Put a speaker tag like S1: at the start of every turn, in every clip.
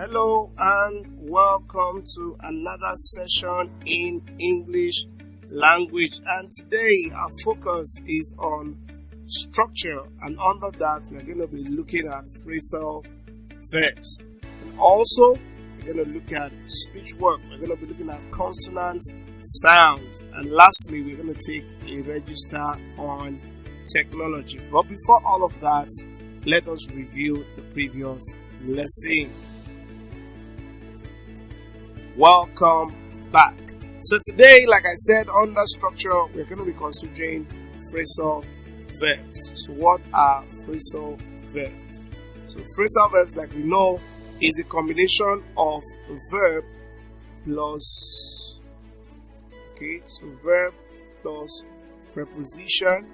S1: Hello and welcome to another session in English language, and today our focus is on structure, and under that we're going to be looking at phrasal verbs, and also we're going to look at speech work. We're going to be looking at consonants, sounds, and lastly we're going to take a register on technology. But before all of that, let us review the previous lesson. Welcome back. So today, like I said, under structure, we're going to be considering phrasal verbs. So what are phrasal verbs? So phrasal verbs, like we know, is a combination of a verb plus, verb plus preposition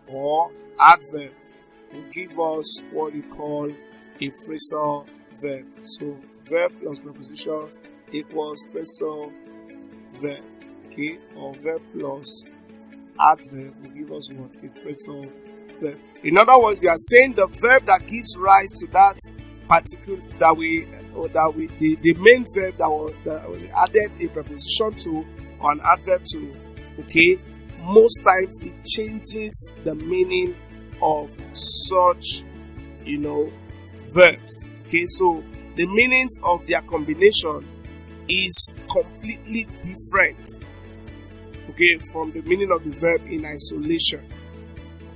S1: or adverb will give us what we call a phrasal verb. So verb plus preposition equals phrasal verb, or verb plus adverb will give us what? A phrasal verb. In other words, we are saying the verb that gives rise to that particular the main verb that we added a preposition to or an adverb to. Most times it changes the meaning of such verbs. So the meanings of their combination is completely different from the meaning of the verb in isolation.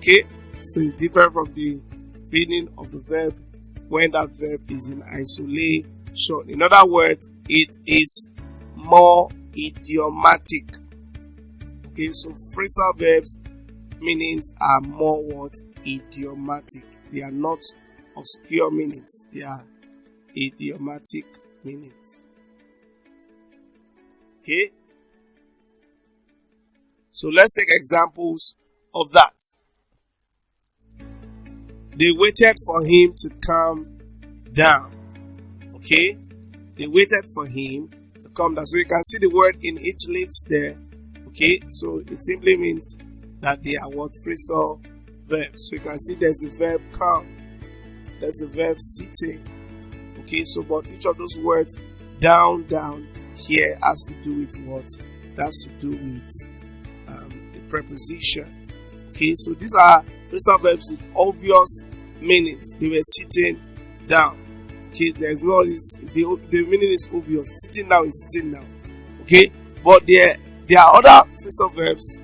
S1: So it's different from the meaning of the verb when that verb is in isolation. In other words, it is more idiomatic. So phrasal verbs meanings are more what? Idiomatic. They are not obscure meanings, they are idiomatic meanings. So let's take examples of that. They waited for him to calm down. They waited for him to calm down. So you can see the word in italics there. So it simply means that they are what? Phrasal verbs. So you can see there's a verb calm, there's a verb sitting. So but each of those words down here has to do with what? That's to do with a preposition. So these are phrasal verbs with obvious meanings. They were sitting down. There's no the meaning is obvious. Sitting down is sitting down. But there are other phrasal verbs,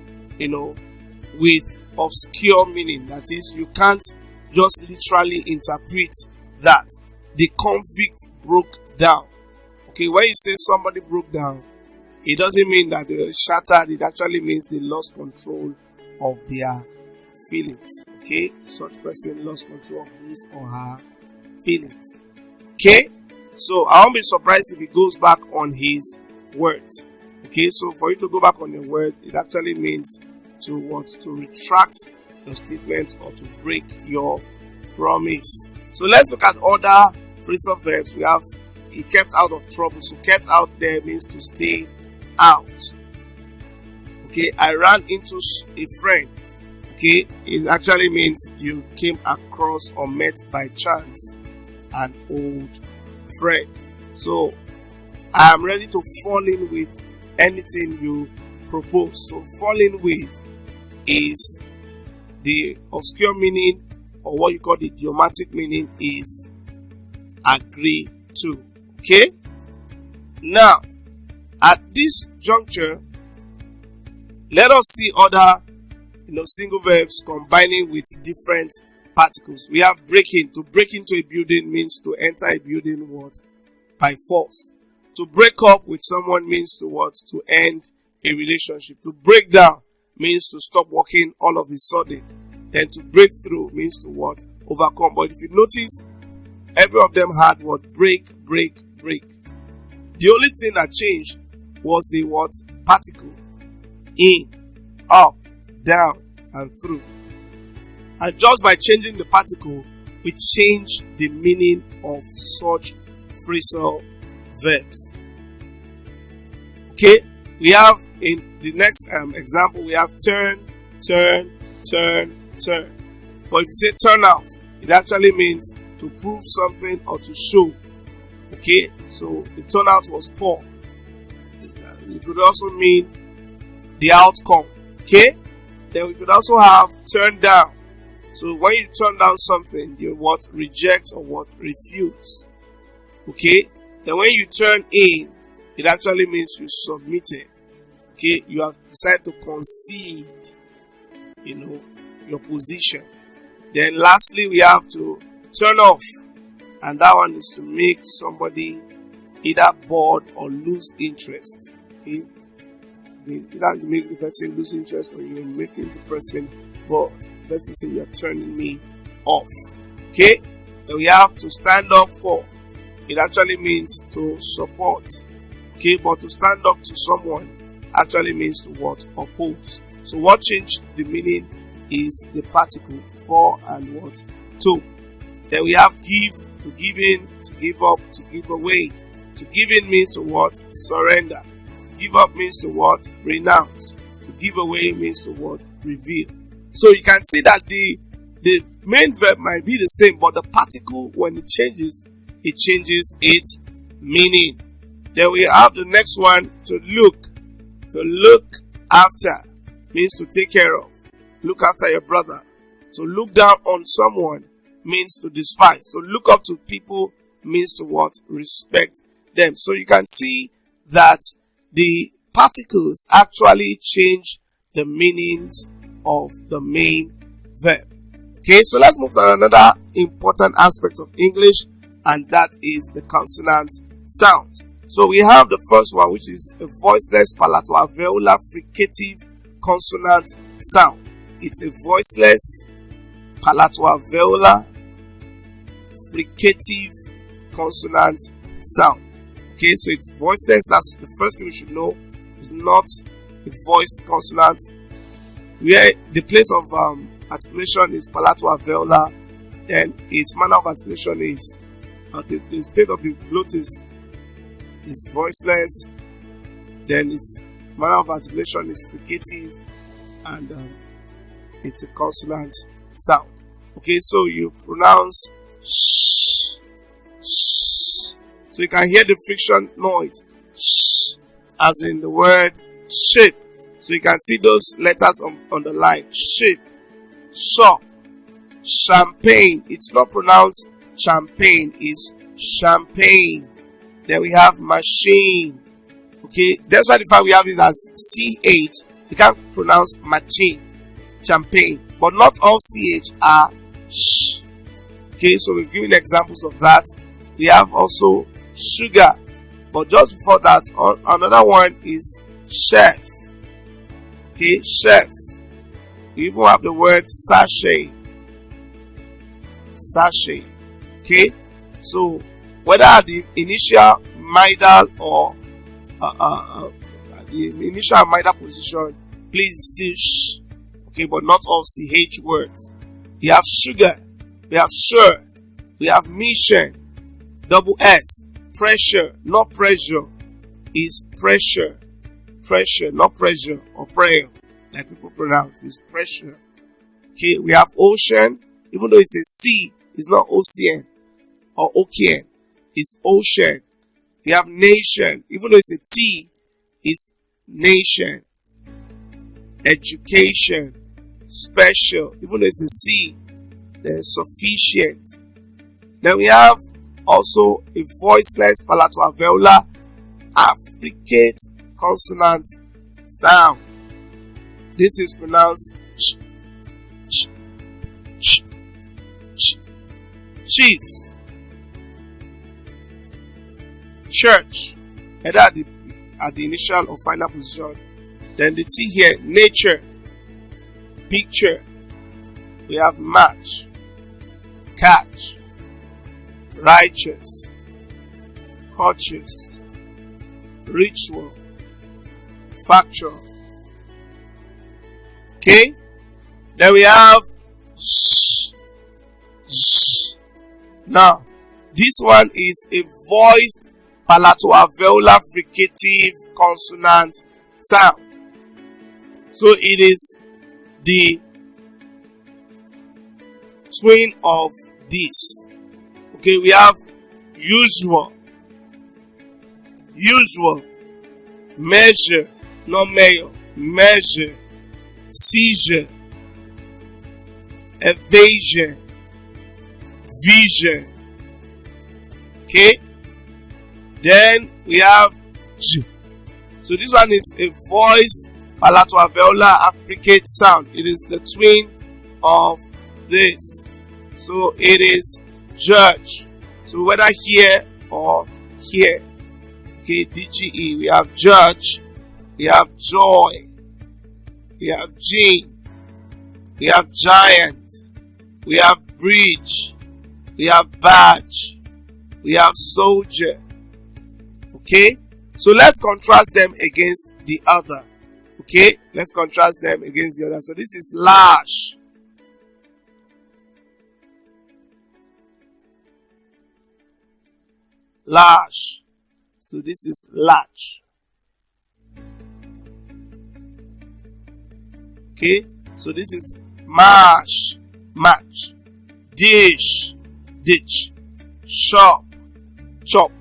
S1: with obscure meaning. That is, you can't just literally interpret that. The convict broke down. When you say somebody broke down, it doesn't mean that they were shattered. It actually means they lost control of their feelings. Such person lost control of his or her feelings. So I won't be surprised if he goes back on his words. So for you to go back on your word, it actually means to what? To retract your statement or to break your promise. So let's look at other phrasal verbs. We have he kept out of trouble. So kept out there means to stay out. I ran into a friend. It actually means you came across or met by chance an old friend. So I am ready to fall in with anything you propose. So fall in with is the obscure meaning, or what you call the idiomatic meaning is agree to. Now at this juncture, let us see other single verbs combining with different particles. We have breaking. To break into a building means to enter a building what? By force. To break up with someone means to what? To end a relationship. To break down means to stop working all of a sudden. Then to break through means to what? Overcome. But if you notice, every of them had what? Break. The only thing that changed was the what? Particle. In, up, down, and through. And just by changing the particle, we change the meaning of such phrasal verbs. We have in the next example, we have turn. But if you say turn out, It actually means to prove something or to show. Okay, so the turnout was poor. It could also mean the outcome. Okay, then we could also have turn down. So when you turn down something, you what? Reject or what? Refuse. Okay, then when you turn in, it actually means you submitted. Okay, you have decided to concede, your position. Then lastly, we have to turn off, and that one is to make somebody either bored or lose interest. Okay, either you make the person lose interest or you're making the person bored. Let's just say you're turning me off. Okay, then we have to stand up for. It actually means to support. Okay, but to stand up to someone actually means to what? Oppose. So what changed the meaning is the particle for and what? To. Then we have give, to give in, to give up, to give away. To give in means to what? Surrender. Give up means to what? Renounce. To give away means to what? Reveal. So you can see that the main verb might be the same, but the particle, when it changes its meaning. Then we have the next one, to look. To look after means to take care of. Look after your brother. To look down on someone means to despise. To look up to people means to what? Respect them. So you can see that the particles actually change the meanings of the main verb. Okay, so let's move to another important aspect of English, and that is the consonant sound. So we have the first one, which is a voiceless palatoalveolar fricative consonant sound. It's a voiceless palatoalveolar fricative consonant sound. Okay, so it's voiceless. That's the first thing we should know. It's not a voiced consonant. Where the place of articulation is palatoalveolar, then its manner of articulation is the state of the glottis is voiceless, then its manner of articulation is fricative, and it's a consonant sound. Okay, so you pronounce sh, sh. So you can hear the friction noise, sh, as in the word shape. So you can see those letters on the line. Shape, shop, champagne. It's not pronounced champagne, it's champagne. Then we have machine. Okay, that's why the fact we have it as CH. You can't pronounce machine, champagne. But not all CH are sh. Okay, so we're giving examples of that. We have also sugar. But just before that, another one is chef. Okay, chef. We even have the word sachet. Sachet. Okay, so whether the initial middle or the initial middle position, please still sh. Okay, but not all CH words. We have sugar. We have sure. We have mission. Double S. Pressure, not pressure. Is pressure. Pressure, not pressure or prayer, like people pronounce. It's pressure. Okay, we have ocean. Even though it's a C, it's not ocean or ocean. It's ocean. We have nation. Even though it's a T, it's nation. Education. Special. Even though it's a C, there's sufficient. Then we have also a voiceless palatoalveolar affricate consonant sound. This is pronounced ch, ch, ch, ch. Chief, church, either at the initial or final position. Then the T here, nature, picture. We have match, catch, righteous, courteous, ritual, factual. Okay, then we have sh, sh. Now, this one is a voiced palatoalveolar fricative consonant sound. So it is the twin of this. Okay, we have usual, measure, not mayor, measure, seizure, evasion, vision. Okay, then we have J. So this one is a voice palato-alveolar affricate sound. It is the twin of this. So it is judge. So whether here or here. Okay, DGE. We have judge. We have joy. We have gene. We have giant. We have bridge. We have badge. We have soldier. Okay, so let's contrast them against the other. Okay, let's contrast them against the other. So this is large. Large. So this is large. Okay, so this is march, match, dish, ditch, shop, chop,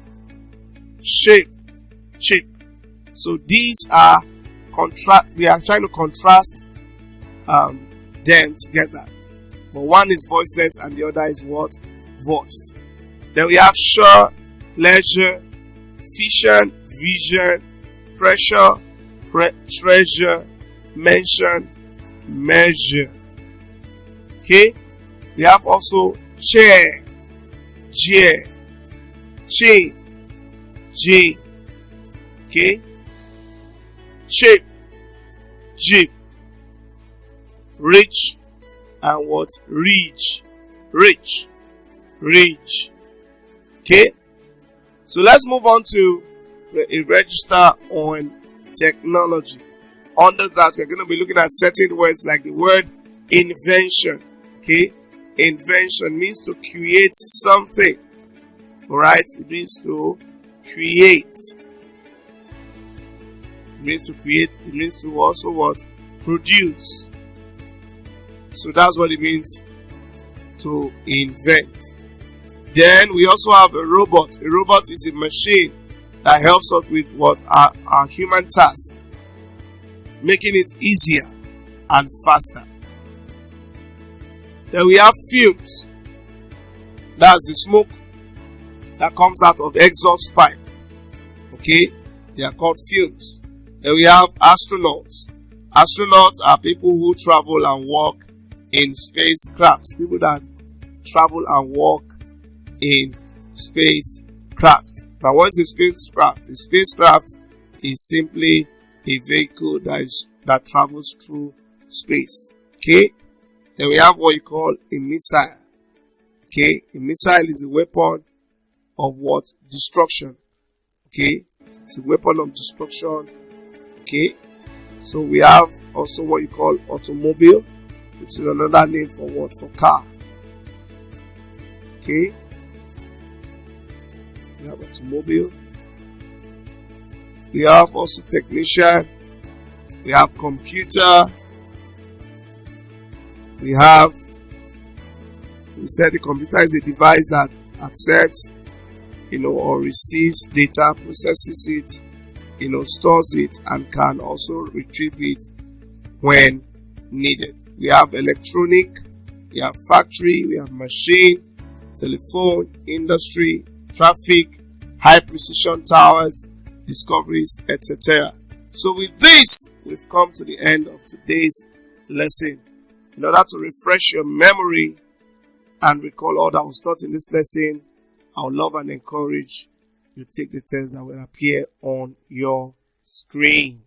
S1: shape, shape. So these are we are trying to contrast them together. But one is voiceless and the other is what? Voiced. Then we have sure, leisure, fission, vision, pressure, treasure, mention, measure. Okay? We have also chair, jeer, chain, J. Okay? Shape, jeep, rich, and what? Reach, rich, reach. Okay? So let's move on to a register on technology. Under that, we're going to be looking at certain words like the word invention. Okay? Invention means to create something. Alright? It means to create. It means to create. It means to also what? Produce. So that's what it means to invent. Then we also have a robot. A robot is a machine that helps us with what? Our human tasks, making it easier and faster. Then we have fumes. That's the smoke that comes out of exhaust pipe. Okay? They are called fumes. Then we have astronauts. Astronauts are people who travel and work in spacecraft. People that travel and work in spacecraft. Now, what is a spacecraft? A spacecraft is simply a vehicle that travels through space. Okay? Then we have what you call a missile. Okay? A missile is a weapon of what? Destruction. Okay? It's a weapon of destruction. Okay? So we have also what you call automobile, which is another name for what? For car. Okay? We have automobile. We have also technician. We have computer. We said the computer is a device that accepts, or receives data, processes it, stores it, and can also retrieve it when needed. We have electronic, we have factory, we have machine, telephone, industry, traffic, high precision towers, discoveries, etc. So with this, we've come to the end of today's lesson. In order to refresh your memory and recall all that was taught in this lesson, I would love and encourage you to take the test that will appear on your screen.